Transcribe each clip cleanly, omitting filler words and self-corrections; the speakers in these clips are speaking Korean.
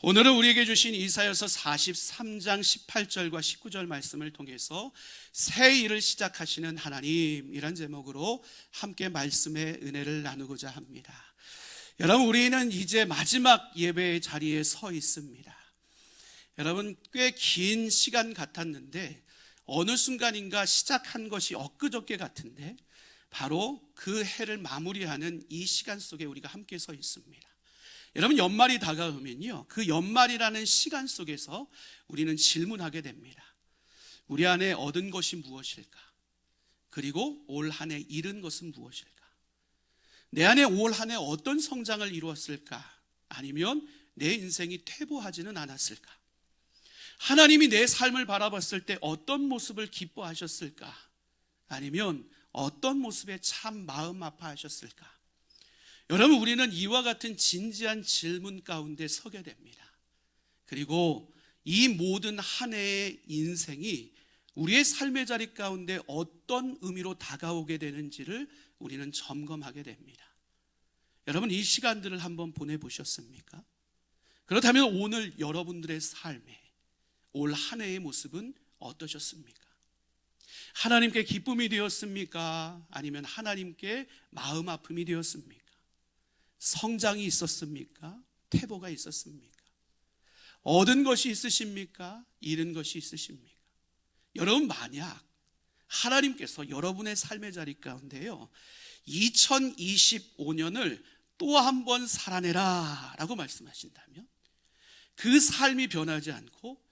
오늘은 우리에게 주신 이사야서 43장 18절과 19절 말씀을 통해서 새 일을 시작하시는 하나님이란 제목으로 함께 말씀의 은혜를 나누고자 합니다. 여러분, 우리는 이제 마지막 예배의 자리에 서 있습니다. 여러분, 꽤 긴 시간 같았는데 어느 순간인가 시작한 것이 엊그저께 같은데 바로 그 해를 마무리하는 이 시간 속에 우리가 함께 서 있습니다. 여러분, 연말이 다가오면요, 그 연말이라는 시간 속에서 우리는 질문하게 됩니다. 우리 안에 얻은 것이 무엇일까? 그리고 올 한 해 잃은 것은 무엇일까? 내 안에 올 한 해 어떤 성장을 이루었을까? 아니면 내 인생이 퇴보하지는 않았을까? 하나님이 내 삶을 바라봤을 때 어떤 모습을 기뻐하셨을까? 아니면 어떤 모습에 참 마음 아파하셨을까? 여러분, 우리는 이와 같은 진지한 질문 가운데 서게 됩니다. 그리고 이 모든 한 해의 인생이 우리의 삶의 자리 가운데 어떤 의미로 다가오게 되는지를 우리는 점검하게 됩니다. 여러분, 이 시간들을 한번 보내보셨습니까? 그렇다면 오늘 여러분들의 삶에 올 한 해의 모습은 어떠셨습니까? 하나님께 기쁨이 되었습니까? 아니면 하나님께 마음 아픔이 되었습니까? 성장이 있었습니까? 퇴보가 있었습니까? 얻은 것이 있으십니까? 잃은 것이 있으십니까? 여러분, 만약 하나님께서 여러분의 삶의 자리 가운데요 2025년을 또 한 번 살아내라 라고 말씀하신다면, 그 삶이 변하지 않고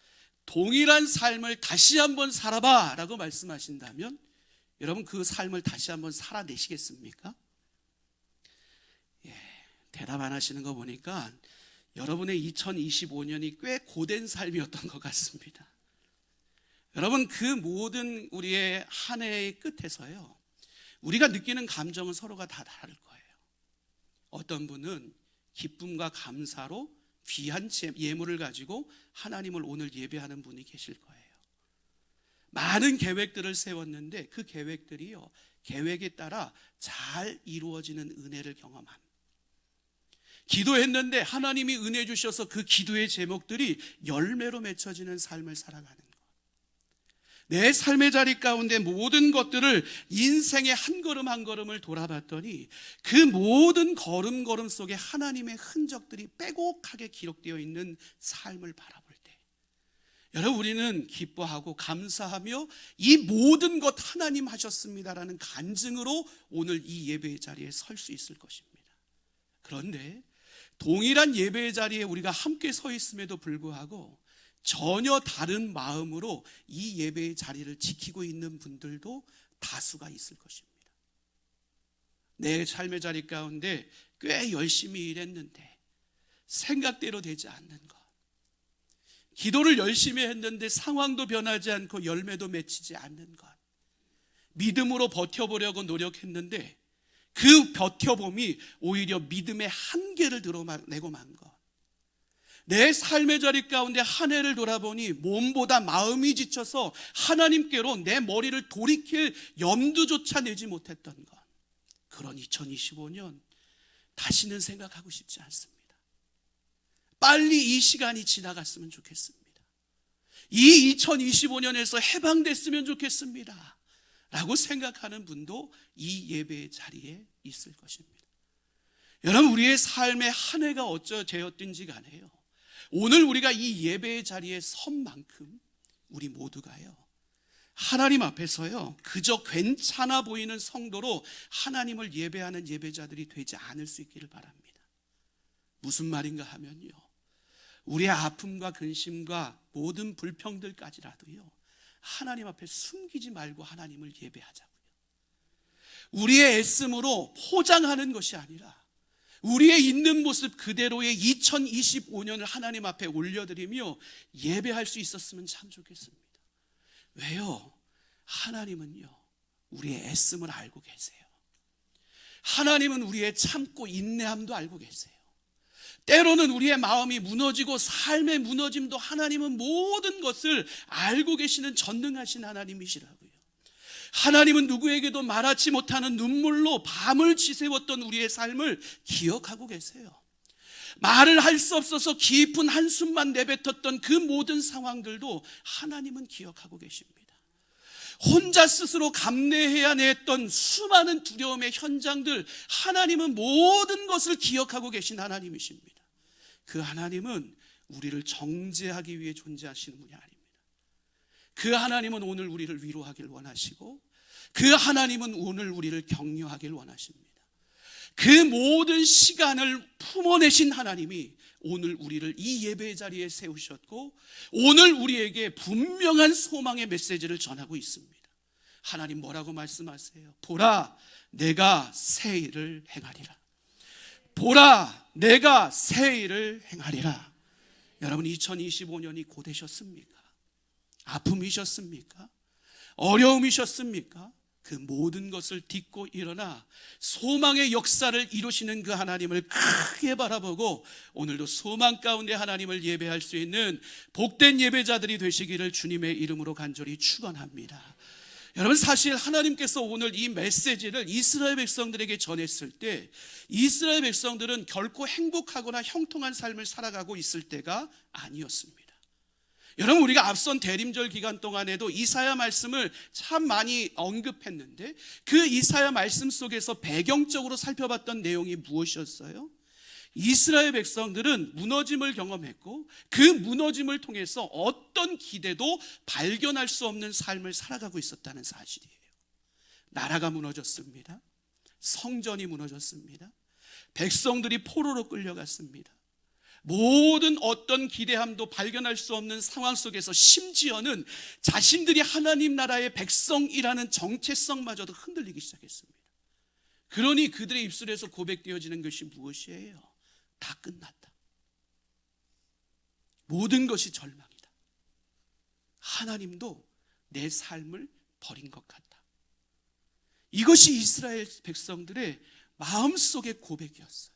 동일한 삶을 다시 한번 살아봐 라고 말씀하신다면, 여러분, 그 삶을 다시 한번 살아내시겠습니까? 대답 안 하시는 거 보니까 여러분의 2025년이 꽤 고된 삶이었던 것 같습니다. 여러분, 그 모든 우리의 한 해의 끝에서요, 우리가 느끼는 감정은 서로가 다 다를 거예요. 어떤 분은 기쁨과 감사로 귀한 예물을 가지고 하나님을 오늘 예배하는 분이 계실 거예요. 많은 계획들을 세웠는데 그 계획들이요, 계획에 따라 잘 이루어지는 은혜를 경험합니다. 기도했는데 하나님이 은혜 주셔서 그 기도의 제목들이 열매로 맺혀지는 삶을 살아가는 것. 내 삶의 자리 가운데 모든 것들을, 인생의 한 걸음 한 걸음을 돌아봤더니 그 모든 걸음걸음 속에 하나님의 흔적들이 빼곡하게 기록되어 있는 삶을 바라볼 때, 여러분, 우리는 기뻐하고 감사하며 이 모든 것 하나님 하셨습니다라는 간증으로 오늘 이 예배의 자리에 설 수 있을 것입니다. 그런데 동일한 예배의 자리에 우리가 함께 서 있음에도 불구하고 전혀 다른 마음으로 이 예배의 자리를 지키고 있는 분들도 다수가 있을 것입니다. 내 삶의 자리 가운데 꽤 열심히 일했는데 생각대로 되지 않는 것, 기도를 열심히 했는데 상황도 변하지 않고 열매도 맺히지 않는 것, 믿음으로 버텨보려고 노력했는데 그 버텨봄이 오히려 믿음의 한계를 드러내고 만 것, 내 삶의 자리 가운데 한 해를 돌아보니 몸보다 마음이 지쳐서 하나님께로 내 머리를 돌이킬 염두조차 내지 못했던 것, 그런 2025년 다시는 생각하고 싶지 않습니다. 빨리 이 시간이 지나갔으면 좋겠습니다. 이 2025년에서 해방됐으면 좋겠습니다 라고 생각하는 분도 이 예배의 자리에 있을 것입니다. 여러분, 우리의 삶의 한 해가 어쩌되었든지 간에요, 오늘 우리가 이 예배의 자리에 선 만큼 우리 모두가요, 하나님 앞에서요 그저 괜찮아 보이는 성도로 하나님을 예배하는 예배자들이 되지 않을 수 있기를 바랍니다. 무슨 말인가 하면요, 우리의 아픔과 근심과 모든 불평들까지라도요 하나님 앞에 숨기지 말고 하나님을 예배하자고요. 우리의 애씀으로 포장하는 것이 아니라 우리의 있는 모습 그대로의 2025년을 하나님 앞에 올려드리며 예배할 수 있었으면 참 좋겠습니다. 왜요? 하나님은요 우리의 애씀을 알고 계세요. 하나님은 우리의 참고 인내함도 알고 계세요. 때로는 우리의 마음이 무너지고 삶의 무너짐도 하나님은 모든 것을 알고 계시는 전능하신 하나님이시라고요. 하나님은 누구에게도 말하지 못하는 눈물로 밤을 지새웠던 우리의 삶을 기억하고 계세요. 말을 할 수 없어서 깊은 한숨만 내뱉었던 그 모든 상황들도 하나님은 기억하고 계십니다. 혼자 스스로 감내해야했던 수많은 두려움의 현장들, 하나님은 모든 것을 기억하고 계신 하나님이십니다. 그 하나님은 우리를 정죄하기 위해 존재하시는 분이 아닙니다. 그 하나님은 오늘 우리를 위로하길 원하시고, 그 하나님은 오늘 우리를 격려하길 원하십니다. 그 모든 시간을 품어내신 하나님이 오늘 우리를 이 예배의 자리에 세우셨고, 오늘 우리에게 분명한 소망의 메시지를 전하고 있습니다. 하나님 뭐라고 말씀하세요? 보라, 내가 새 일을 행하리라. 보라, 내가 새 일을 행하리라. 여러분, 2025년이 고되셨습니까? 아픔이셨습니까? 어려움이셨습니까? 그 모든 것을 딛고 일어나 소망의 역사를 이루시는 그 하나님을 크게 바라보고 오늘도 소망 가운데 하나님을 예배할 수 있는 복된 예배자들이 되시기를 주님의 이름으로 간절히 축원합니다. 여러분, 사실 하나님께서 오늘 이 메시지를 이스라엘 백성들에게 전했을 때 이스라엘 백성들은 결코 행복하거나 형통한 삶을 살아가고 있을 때가 아니었습니다. 여러분, 우리가 앞선 대림절 기간 동안에도 이사야 말씀을 참 많이 언급했는데 그 이사야 말씀 속에서 배경적으로 살펴봤던 내용이 무엇이었어요? 이스라엘 백성들은 무너짐을 경험했고 그 무너짐을 통해서 어떤 기대도 발견할 수 없는 삶을 살아가고 있었다는 사실이에요. 나라가 무너졌습니다. 성전이 무너졌습니다. 백성들이 포로로 끌려갔습니다. 모든 어떤 기대함도 발견할 수 없는 상황 속에서 심지어는 자신들이 하나님 나라의 백성이라는 정체성마저도 흔들리기 시작했습니다. 그러니 그들의 입술에서 고백되어지는 것이 무엇이에요? 다 끝났다. 모든 것이 절망이다. 하나님도 내 삶을 버린 것 같다. 이것이 이스라엘 백성들의 마음속의 고백이었어요.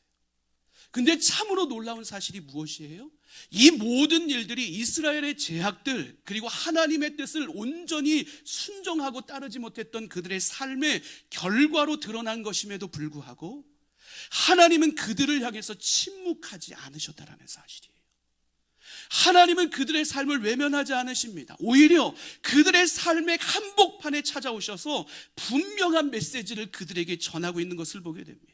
근데 참으로 놀라운 사실이 무엇이에요? 이 모든 일들이 이스라엘의 제약들, 그리고 하나님의 뜻을 온전히 순종하고 따르지 못했던 그들의 삶의 결과로 드러난 것임에도 불구하고 하나님은 그들을 향해서 침묵하지 않으셨다라는 사실이에요. 하나님은 그들의 삶을 외면하지 않으십니다. 오히려 그들의 삶의 한복판에 찾아오셔서 분명한 메시지를 그들에게 전하고 있는 것을 보게 됩니다.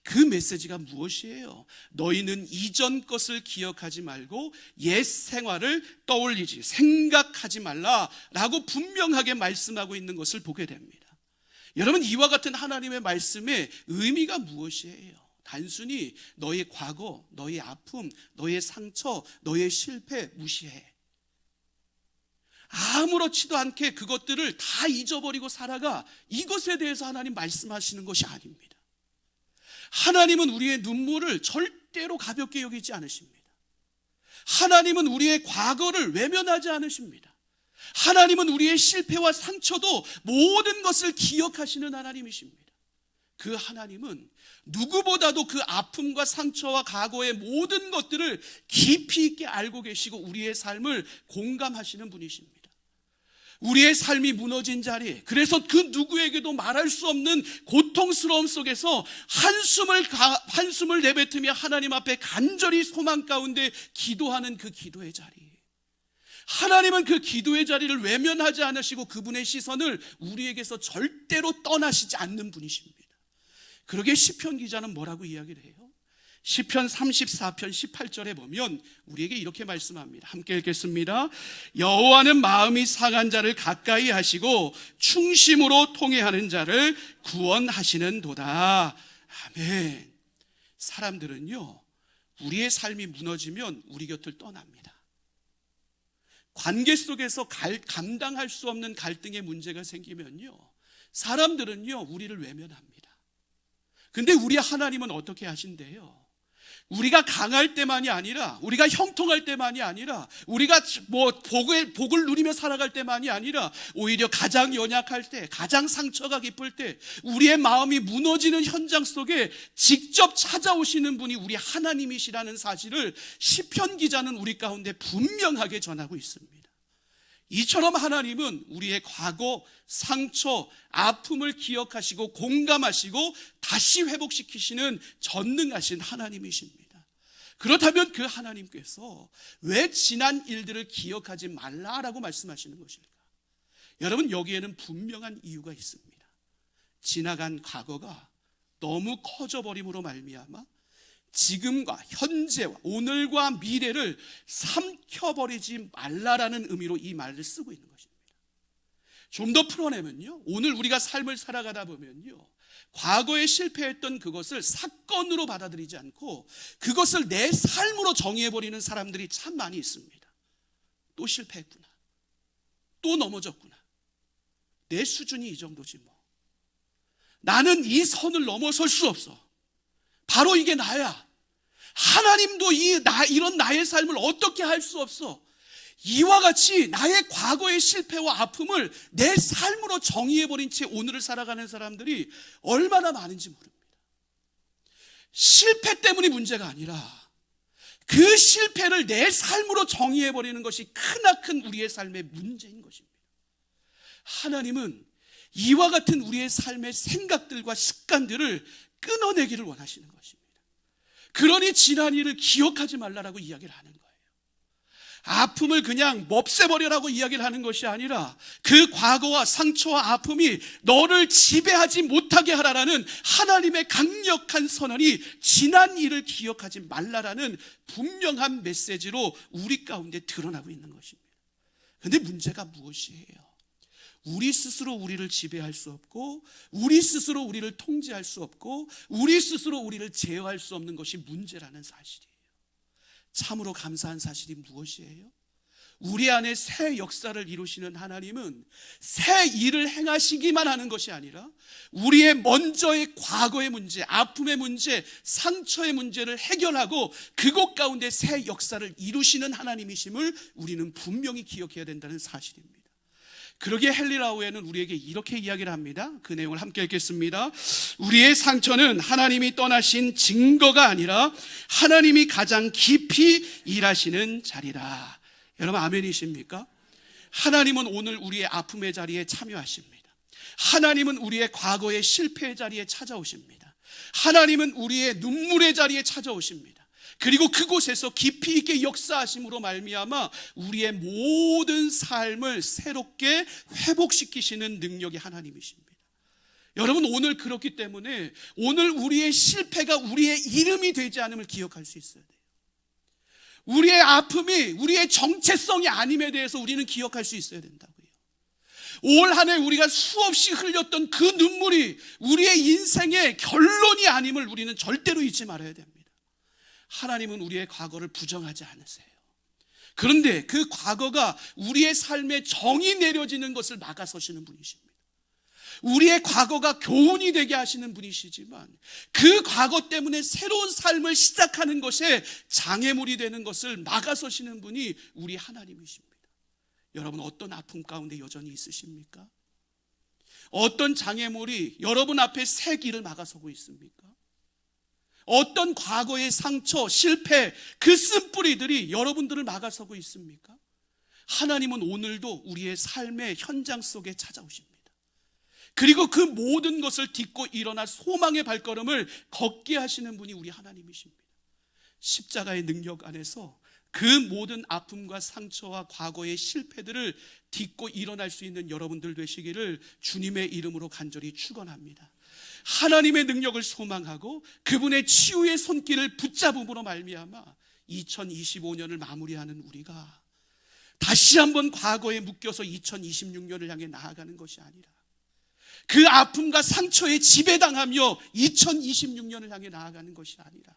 그 메시지가 무엇이에요? 너희는 이전 것을 기억하지 말고 옛 생활을 떠올리지, 생각하지 말라라고 분명하게 말씀하고 있는 것을 보게 됩니다. 여러분, 이와 같은 하나님의 말씀의 의미가 무엇이에요? 단순히 너의 과거, 너의 아픔, 너의 상처, 너의 실패 무시해. 아무렇지도 않게 그것들을 다 잊어버리고 살아가. 이것에 대해서 하나님 말씀하시는 것이 아닙니다. 하나님은 우리의 눈물을 절대로 가볍게 여기지 않으십니다. 하나님은 우리의 과거를 외면하지 않으십니다. 하나님은 우리의 실패와 상처도 모든 것을 기억하시는 하나님이십니다. 그 하나님은 누구보다도 그 아픔과 상처와 과거의 모든 것들을 깊이 있게 알고 계시고 우리의 삶을 공감하시는 분이십니다. 우리의 삶이 무너진 자리, 그래서 그 누구에게도 말할 수 없는 고통스러움 속에서 한숨을 내뱉으며 하나님 앞에 간절히 소망 가운데 기도하는 그 기도의 자리, 하나님은 그 기도의 자리를 외면하지 않으시고 그분의 시선을 우리에게서 절대로 떠나시지 않는 분이십니다. 그러게 시편 기자는 뭐라고 이야기를 해요? 시편 34편 18절에 보면 우리에게 이렇게 말씀합니다. 함께 읽겠습니다. 여호와는 마음이 상한 자를 가까이 하시고 충심으로 통회하는 자를 구원하시는도다. 아멘. 사람들은요, 우리의 삶이 무너지면 우리 곁을 떠납니다. 관계 속에서 감당할 수 없는 갈등의 문제가 생기면요, 사람들은요 우리를 외면합니다. 근데 우리 하나님은 어떻게 하신대요? 우리가 강할 때만이 아니라, 우리가 형통할 때만이 아니라, 우리가 복을 누리며 살아갈 때만이 아니라, 오히려 가장 연약할 때, 가장 상처가 깊을 때, 우리의 마음이 무너지는 현장 속에 직접 찾아오시는 분이 우리 하나님이시라는 사실을 시편 기자는 우리 가운데 분명하게 전하고 있습니다. 이처럼 하나님은 우리의 과거, 상처, 아픔을 기억하시고 공감하시고 다시 회복시키시는 전능하신 하나님이십니다. 그렇다면 그 하나님께서 왜 지난 일들을 기억하지 말라라고 말씀하시는 것일까? 여러분, 여기에는 분명한 이유가 있습니다. 지나간 과거가 너무 커져버림으로 말미암아 지금과 현재와 오늘과 미래를 삼켜버리지 말라라는 의미로 이 말을 쓰고 있는 것입니다. 좀 더 풀어내면요, 오늘 우리가 삶을 살아가다 보면요, 과거에 실패했던 그것을 사건으로 받아들이지 않고 그것을 내 삶으로 정의해버리는 사람들이 참 많이 있습니다. 또 실패했구나, 또 넘어졌구나, 내 수준이 이 정도지 뭐, 나는 이 선을 넘어설 수 없어, 바로 이게 나야, 하나님도 이런 나의 삶을 어떻게 할 수 없어, 이와 같이 나의 과거의 실패와 아픔을 내 삶으로 정의해버린 채 오늘을 살아가는 사람들이 얼마나 많은지 모릅니다. 실패 때문이 문제가 아니라 그 실패를 내 삶으로 정의해버리는 것이 크나큰 우리의 삶의 문제인 것입니다. 하나님은 이와 같은 우리의 삶의 생각들과 습관들을 끊어내기를 원하시는 것입니다. 그러니 지난 일을 기억하지 말라라고 이야기를 하는 거예요. 아픔을 그냥 없애버려라고 이야기를 하는 것이 아니라 그 과거와 상처와 아픔이 너를 지배하지 못하게 하라라는 하나님의 강력한 선언이 지난 일을 기억하지 말라라는 분명한 메시지로 우리 가운데 드러나고 있는 것입니다. 그런데 문제가 무엇이에요? 우리 스스로 우리를 지배할 수 없고, 우리 스스로 우리를 통제할 수 없고, 우리 스스로 우리를 제어할 수 없는 것이 문제라는 사실이에요. 참으로 감사한 사실이 무엇이에요? 우리 안에 새 역사를 이루시는 하나님은 새 일을 행하시기만 하는 것이 아니라 우리의 먼저의 과거의 문제, 아픔의 문제, 상처의 문제를 해결하고 그것 가운데 새 역사를 이루시는 하나님이심을 우리는 분명히 기억해야 된다는 사실입니다. 그러기에 헨리 라우에는 우리에게 이렇게 이야기를 합니다. 그 내용을 함께 읽겠습니다. 우리의 상처는 하나님이 떠나신 증거가 아니라 하나님이 가장 깊이 일하시는 자리라. 여러분, 아멘이십니까? 하나님은 오늘 우리의 아픔의 자리에 참여하십니다. 하나님은 우리의 과거의 실패의 자리에 찾아오십니다. 하나님은 우리의 눈물의 자리에 찾아오십니다. 그리고 그곳에서 깊이 있게 역사하심으로 말미암아 우리의 모든 삶을 새롭게 회복시키시는 능력이 하나님이십니다. 여러분, 오늘 그렇기 때문에 오늘 우리의 실패가 우리의 이름이 되지 않음을 기억할 수 있어야 돼요. 우리의 아픔이 우리의 정체성이 아님에 대해서 우리는 기억할 수 있어야 된다고요. 올 한 해 우리가 수없이 흘렸던 그 눈물이 우리의 인생의 결론이 아님을 우리는 절대로 잊지 말아야 됩니다. 하나님은 우리의 과거를 부정하지 않으세요. 그런데 그 과거가 우리의 삶에 정이 내려지는 것을 막아서시는 분이십니다. 우리의 과거가 교훈이 되게 하시는 분이시지만 그 과거 때문에 새로운 삶을 시작하는 것에 장애물이 되는 것을 막아서시는 분이 우리 하나님이십니다. 여러분, 어떤 아픔 가운데 여전히 있으십니까? 어떤 장애물이 여러분 앞에 새 길을 막아서고 있습니까? 어떤 과거의 상처, 실패, 그 쓴뿌리들이 여러분들을 막아서고 있습니까? 하나님은 오늘도 우리의 삶의 현장 속에 찾아오십니다. 그리고 그 모든 것을 딛고 일어나 소망의 발걸음을 걷게 하시는 분이 우리 하나님이십니다. 십자가의 능력 안에서 그 모든 아픔과 상처와 과거의 실패들을 딛고 일어날 수 있는 여러분들 되시기를 주님의 이름으로 간절히 축원합니다. 하나님의 능력을 소망하고 그분의 치유의 손길을 붙잡음으로 말미암아 2025년을 마무리하는 우리가 다시 한번 과거에 묶여서 2026년을 향해 나아가는 것이 아니라 그 아픔과 상처에 지배당하며 2026년을 향해 나아가는 것이 아니라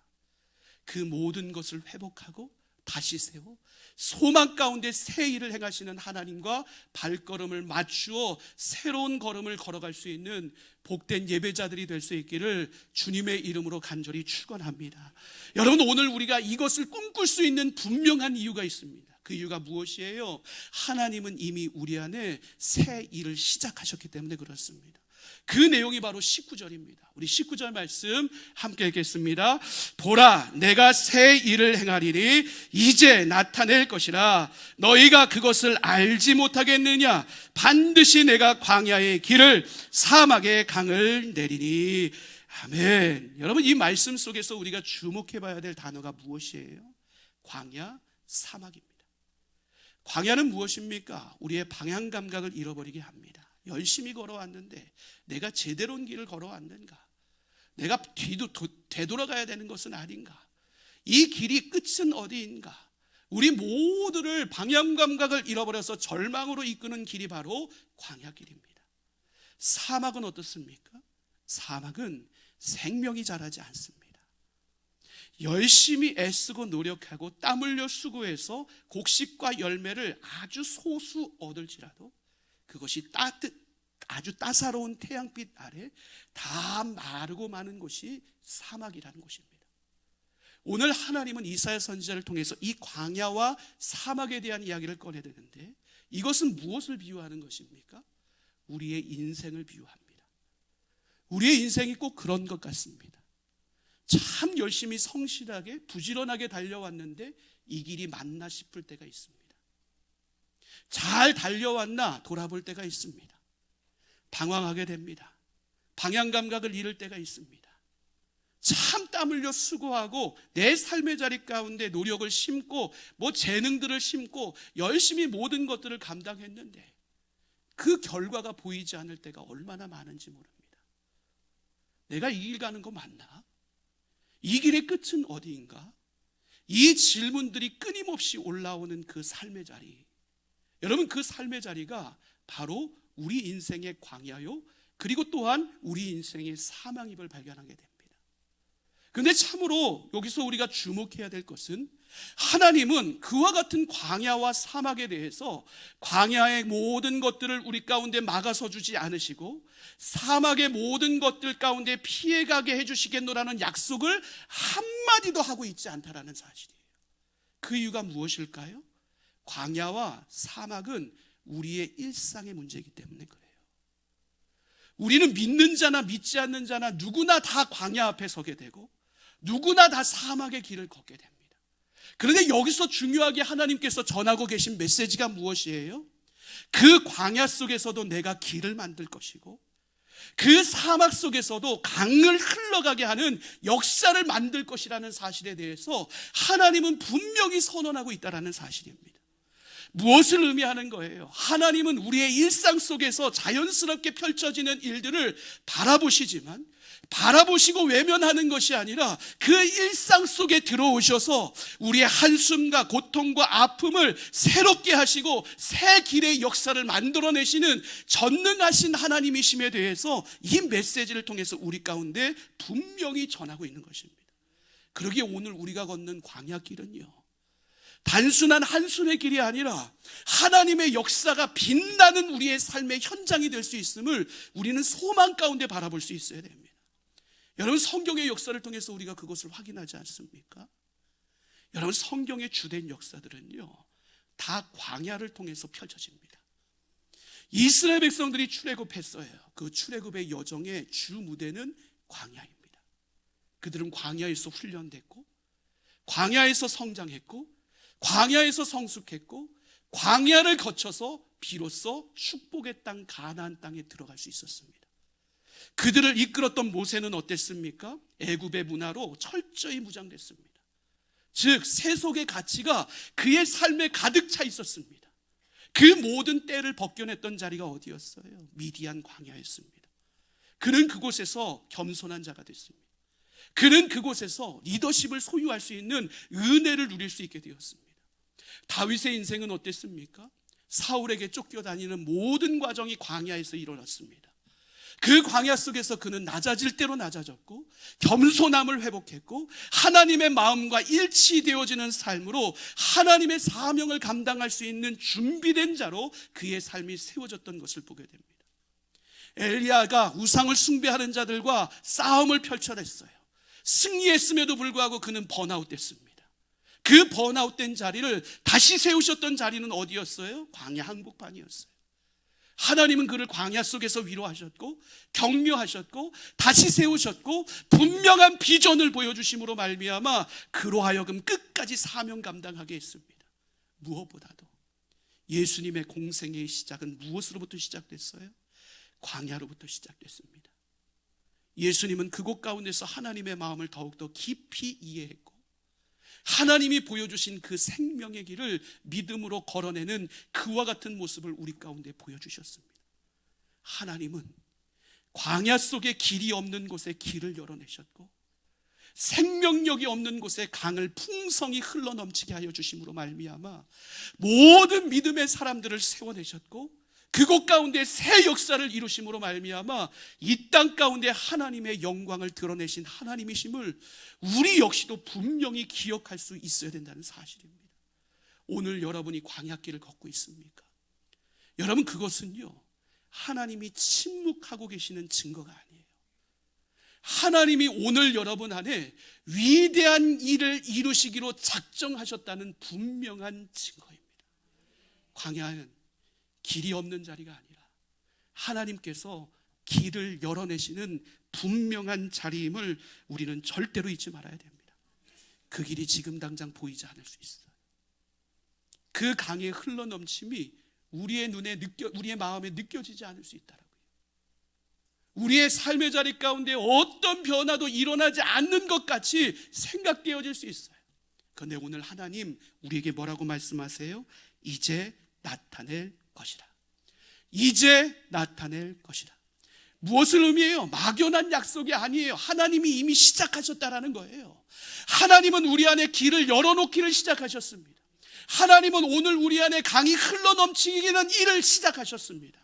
그 모든 것을 회복하고 다시 세워 소망 가운데 새 일을 행하시는 하나님과 발걸음을 맞추어 새로운 걸음을 걸어갈 수 있는 복된 예배자들이 될 수 있기를 주님의 이름으로 간절히 축원합니다. 여러분, 오늘 우리가 이것을 꿈꿀 수 있는 분명한 이유가 있습니다. 그 이유가 무엇이에요? 하나님은 이미 우리 안에 새 일을 시작하셨기 때문에 그렇습니다. 그 내용이 바로 19절입니다. 우리 19절 말씀 함께 읽겠습니다. 보라, 내가 새 일을 행하리니 이제 나타낼 것이라 너희가 그것을 알지 못하겠느냐? 반드시 내가 광야의 길을 사막의 강을 내리니. 아멘. 여러분, 이 말씀 속에서 우리가 주목해 봐야 될 단어가 무엇이에요? 광야, 사막입니다. 광야는 무엇입니까? 우리의 방향 감각을 잃어버리게 합니다. 열심히 걸어왔는데 내가 제대로 온 길을 걸어왔는가? 내가 되돌아가야 되는 것은 아닌가? 이 길이 끝은 어디인가? 우리 모두를 방향 감각을 잃어버려서 절망으로 이끄는 길이 바로 광야길입니다. 사막은 어떻습니까? 사막은 생명이 자라지 않습니다. 열심히 애쓰고 노력하고 땀 흘려 수고해서 곡식과 열매를 아주 소수 얻을지라도 그것이 아주 따사로운 태양빛 아래 다 마르고 마는 곳이 사막이라는 곳입니다. 오늘 하나님은 이사야 선지자를 통해서 이 광야와 사막에 대한 이야기를 꺼내드는데, 이것은 무엇을 비유하는 것입니까? 우리의 인생을 비유합니다. 우리의 인생이 꼭 그런 것 같습니다. 참 열심히 성실하게 부지런하게 달려왔는데 이 길이 맞나 싶을 때가 있습니다. 잘 달려왔나 돌아볼 때가 있습니다. 방황하게 됩니다. 방향 감각을 잃을 때가 있습니다. 참 땀 흘려 수고하고 내 삶의 자리 가운데 노력을 심고 재능들을 심고 열심히 모든 것들을 감당했는데 그 결과가 보이지 않을 때가 얼마나 많은지 모릅니다. 내가 이 길 가는 거 맞나? 이 길의 끝은 어디인가? 이 질문들이 끊임없이 올라오는 그 삶의 자리, 여러분, 그 삶의 자리가 바로 우리 인생의 광야요, 그리고 또한 우리 인생의 사망임을 발견하게 됩니다. 그런데 참으로 여기서 우리가 주목해야 될 것은, 하나님은 그와 같은 광야와 사막에 대해서 광야의 모든 것들을 우리 가운데 막아서 주지 않으시고 사막의 모든 것들 가운데 피해가게 해주시겠노라는 약속을 한마디도 하고 있지 않다라는 사실이에요. 그 이유가 무엇일까요? 광야와 사막은 우리의 일상의 문제이기 때문에 그래요. 우리는 믿는 자나 믿지 않는 자나 누구나 다 광야 앞에 서게 되고 누구나 다 사막의 길을 걷게 됩니다. 그런데 여기서 중요하게 하나님께서 전하고 계신 메시지가 무엇이에요? 그 광야 속에서도 내가 길을 만들 것이고 그 사막 속에서도 강을 흘러가게 하는 역사를 만들 것이라는 사실에 대해서 하나님은 분명히 선언하고 있다는 사실입니다. 무엇을 의미하는 거예요? 하나님은 우리의 일상 속에서 자연스럽게 펼쳐지는 일들을 바라보시지만 바라보시고 외면하는 것이 아니라 그 일상 속에 들어오셔서 우리의 한숨과 고통과 아픔을 새롭게 하시고 새 길의 역사를 만들어내시는 전능하신 하나님이심에 대해서 이 메시지를 통해서 우리 가운데 분명히 전하고 있는 것입니다. 그러기에 오늘 우리가 걷는 광야길은요, 단순한 한숨의 길이 아니라 하나님의 역사가 빛나는 우리의 삶의 현장이 될 수 있음을 우리는 소망 가운데 바라볼 수 있어야 됩니다. 여러분, 성경의 역사를 통해서 우리가 그것을 확인하지 않습니까? 여러분, 성경의 주된 역사들은요 다 광야를 통해서 펼쳐집니다. 이스라엘 백성들이 출애굽했어요. 그 출애굽의 여정의 주 무대는 광야입니다. 그들은 광야에서 훈련됐고 광야에서 성장했고 광야에서 성숙했고 광야를 거쳐서 비로소 축복의 땅 가나안 땅에 들어갈 수 있었습니다. 그들을 이끌었던 모세는 어땠습니까? 애굽의 문화로 철저히 무장됐습니다. 즉 세속의 가치가 그의 삶에 가득 차 있었습니다. 그 모든 때를 벗겨냈던 자리가 어디였어요? 미디안 광야였습니다. 그는 그곳에서 겸손한 자가 됐습니다. 그는 그곳에서 리더십을 소유할 수 있는 은혜를 누릴 수 있게 되었습니다. 다윗의 인생은 어땠습니까? 사울에게 쫓겨다니는 모든 과정이 광야에서 일어났습니다. 그 광야 속에서 그는 낮아질 대로 낮아졌고 겸손함을 회복했고 하나님의 마음과 일치되어지는 삶으로 하나님의 사명을 감당할 수 있는 준비된 자로 그의 삶이 세워졌던 것을 보게 됩니다. 엘리야가 우상을 숭배하는 자들과 싸움을 펼쳐냈어요. 승리했음에도 불구하고 그는 번아웃 됐습니다. 그 번아웃된 자리를 다시 세우셨던 자리는 어디였어요? 광야 한복판이었어요. 하나님은 그를 광야 속에서 위로하셨고 격려하셨고 다시 세우셨고 분명한 비전을 보여주심으로 말미암아 그로 하여금 끝까지 사명 감당하게 했습니다. 무엇보다도 예수님의 공생의 시작은 무엇으로부터 시작됐어요? 광야로부터 시작됐습니다. 예수님은 그곳 가운데서 하나님의 마음을 더욱더 깊이 이해했고 하나님이 보여주신 그 생명의 길을 믿음으로 걸어내는 그와 같은 모습을 우리 가운데 보여주셨습니다. 하나님은 광야 속에 길이 없는 곳에 길을 열어내셨고 생명력이 없는 곳에 강을 풍성히 흘러넘치게 하여 주심으로 말미암아 모든 믿음의 사람들을 세워내셨고 그곳 가운데 새 역사를 이루심으로 말미암아 이 땅 가운데 하나님의 영광을 드러내신 하나님이심을 우리 역시도 분명히 기억할 수 있어야 된다는 사실입니다. 오늘 여러분이 광야길을 걷고 있습니까? 여러분, 그것은요 하나님이 침묵하고 계시는 증거가 아니에요. 하나님이 오늘 여러분 안에 위대한 일을 이루시기로 작정하셨다는 분명한 증거입니다. 광야는 길이 없는 자리가 아니라 하나님께서 길을 열어내시는 분명한 자리임을 우리는 절대로 잊지 말아야 됩니다. 그 길이 지금 당장 보이지 않을 수 있어요. 그 강의 흘러넘침이 우리의 눈에 우리의 마음에 느껴지지 않을 수 있다라고요. 우리의 삶의 자리 가운데 어떤 변화도 일어나지 않는 것 같이 생각되어질 수 있어요. 그런데 오늘 하나님 우리에게 뭐라고 말씀하세요? 이제 나타낼 것이라. 이제 나타낼 것이라. 무엇을 의미해요? 막연한 약속이 아니에요. 하나님이 이미 시작하셨다라는 거예요. 하나님은 우리 안에 길을 열어놓기를 시작하셨습니다. 하나님은 오늘 우리 안에 강이 흘러넘치기는 일을 시작하셨습니다.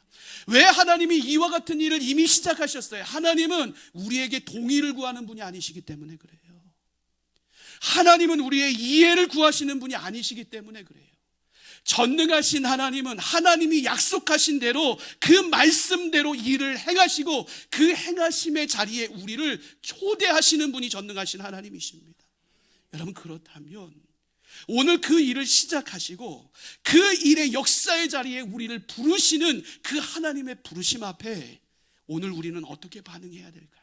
왜 하나님이 이와 같은 일을 이미 시작하셨어요? 하나님은 우리에게 동의를 구하는 분이 아니시기 때문에 그래요. 하나님은 우리의 이해를 구하시는 분이 아니시기 때문에 그래요. 전능하신 하나님은 하나님이 약속하신 대로 그 말씀대로 일을 행하시고 그 행하심의 자리에 우리를 초대하시는 분이 전능하신 하나님이십니다. 여러분, 그렇다면 오늘 그 일을 시작하시고 그 일의 역사의 자리에 우리를 부르시는 그 하나님의 부르심 앞에 오늘 우리는 어떻게 반응해야 될까요?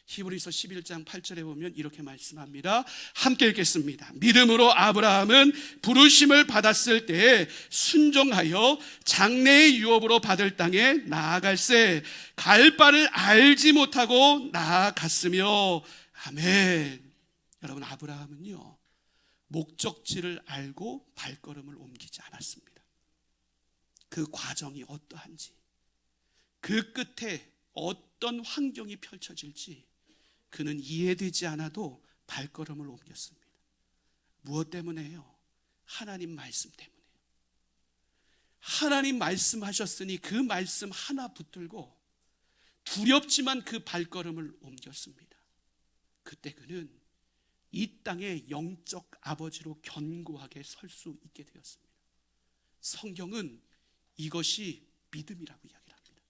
히브리서 11장 8절에 보면 이렇게 말씀합니다. 함께 읽겠습니다. 믿음으로 아브라함은 부르심을 받았을 때에 순종하여 장래의 유업으로 받을 땅에 나아갈새 갈 바를 알지 못하고 나아갔으며. 아멘. 여러분, 아브라함은요 목적지를 알고 발걸음을 옮기지 않았습니다. 그 과정이 어떠한지, 그 끝에 어떤 환경이 펼쳐질지 그는 이해되지 않아도 발걸음을 옮겼습니다. 무엇 때문에요? 하나님 말씀 때문에요. 하나님 말씀하셨으니 그 말씀 하나 붙들고 두렵지만 그 발걸음을 옮겼습니다. 그때 그는 이 땅의 영적 아버지로 견고하게 설 수 있게 되었습니다. 성경은 이것이 믿음이라고 이야기를 합니다.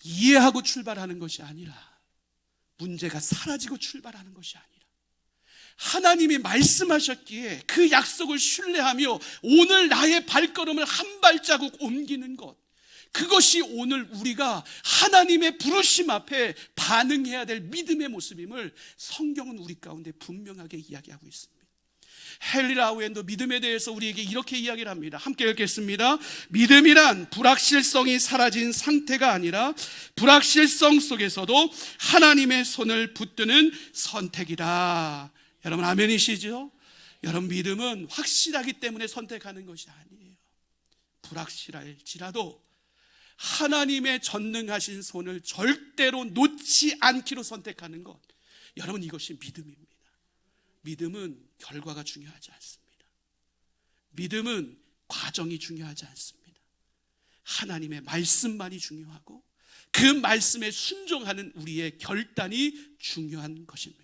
이해하고 출발하는 것이 아니라 문제가 사라지고 출발하는 것이 아니라 하나님이 말씀하셨기에 그 약속을 신뢰하며 오늘 나의 발걸음을 한 발자국 옮기는 것, 그것이 오늘 우리가 하나님의 부르심 앞에 반응해야 될 믿음의 모습임을 성경은 우리 가운데 분명하게 이야기하고 있습니다. 헨리 라우엔도 믿음에 대해서 우리에게 이렇게 이야기를 합니다. 함께 읽겠습니다. 믿음이란 불확실성이 사라진 상태가 아니라 불확실성 속에서도 하나님의 손을 붙드는 선택이다. 여러분, 아멘이시죠? 여러분, 믿음은 확실하기 때문에 선택하는 것이 아니에요. 불확실할지라도 하나님의 전능하신 손을 절대로 놓지 않기로 선택하는 것, 여러분, 이것이 믿음입니다. 믿음은 결과가 중요하지 않습니다. 믿음은 과정이 중요하지 않습니다. 하나님의 말씀만이 중요하고 그 말씀에 순종하는 우리의 결단이 중요한 것입니다.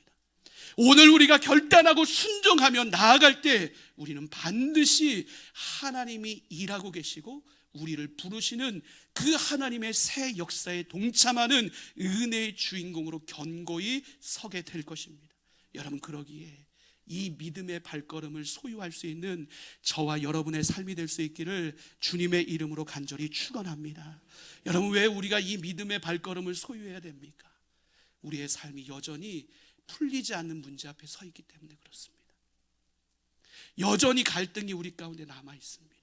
오늘 우리가 결단하고 순종하며 나아갈 때 우리는 반드시 하나님이 일하고 계시고 우리를 부르시는 그 하나님의 새 역사에 동참하는 은혜의 주인공으로 견고히 서게 될 것입니다. 여러분, 그러기에 이 믿음의 발걸음을 소유할 수 있는 저와 여러분의 삶이 될 수 있기를 주님의 이름으로 간절히 축원합니다. 여러분, 왜 우리가 이 믿음의 발걸음을 소유해야 됩니까? 우리의 삶이 여전히 풀리지 않는 문제 앞에 서 있기 때문에 그렇습니다. 여전히 갈등이 우리 가운데 남아 있습니다.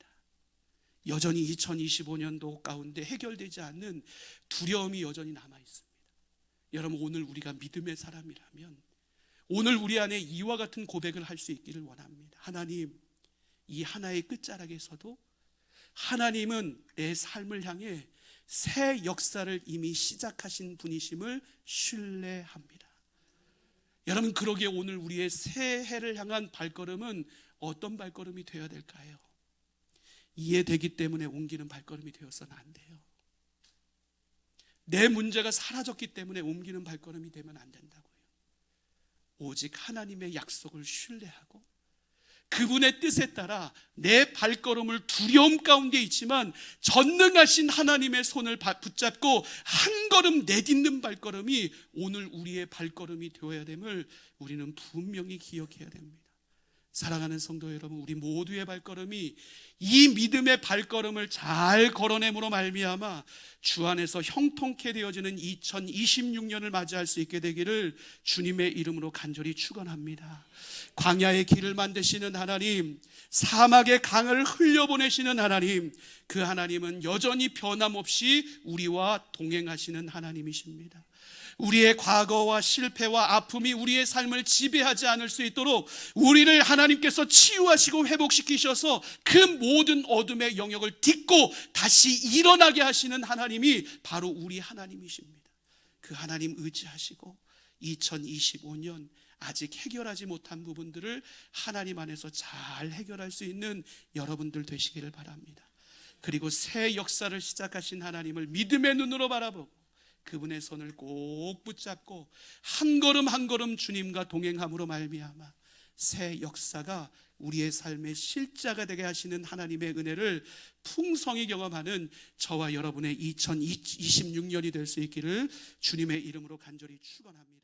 여전히 2025년도 가운데 해결되지 않는 두려움이 여전히 남아 있습니다. 여러분, 오늘 우리가 믿음의 사람이라면 오늘 우리 안에 이와 같은 고백을 할 수 있기를 원합니다. 하나님, 이 하나의 끝자락에서도 하나님은 내 삶을 향해 새 역사를 이미 시작하신 분이심을 신뢰합니다. 여러분, 그러기에 오늘 우리의 새해를 향한 발걸음은 어떤 발걸음이 되어야 될까요? 이해되기 때문에 옮기는 발걸음이 되어서는 안 돼요. 내 문제가 사라졌기 때문에 옮기는 발걸음이 되면 안 된다고요. 오직 하나님의 약속을 신뢰하고 그분의 뜻에 따라 내 발걸음을 두려움 가운데 있지만 전능하신 하나님의 손을 붙잡고 한 걸음 내딛는 발걸음이 오늘 우리의 발걸음이 되어야 됨을 우리는 분명히 기억해야 됩니다. 사랑하는 성도 여러분, 우리 모두의 발걸음이 이 믿음의 발걸음을 잘 걸어냄으로 말미암아 주 안에서 형통케 되어지는 2026년을 맞이할 수 있게 되기를 주님의 이름으로 간절히 축원합니다. 광야의 길을 만드시는 하나님, 사막의 강을 흘려보내시는 하나님, 그 하나님은 여전히 변함없이 우리와 동행하시는 하나님이십니다. 우리의 과거와 실패와 아픔이 우리의 삶을 지배하지 않을 수 있도록 우리를 하나님께서 치유하시고 회복시키셔서 그 모든 어둠의 영역을 딛고 다시 일어나게 하시는 하나님이 바로 우리 하나님이십니다. 그 하나님 의지하시고 2025년 아직 해결하지 못한 부분들을 하나님 안에서 잘 해결할 수 있는 여러분들 되시기를 바랍니다. 그리고 새 역사를 시작하신 하나님을 믿음의 눈으로 바라보고 그분의 손을 꼭 붙잡고 한 걸음 한 걸음 주님과 동행함으로 말미암아 새 역사가 우리의 삶의 실자가 되게 하시는 하나님의 은혜를 풍성히 경험하는 저와 여러분의 2026년이 될 수 있기를 주님의 이름으로 간절히 축원합니다.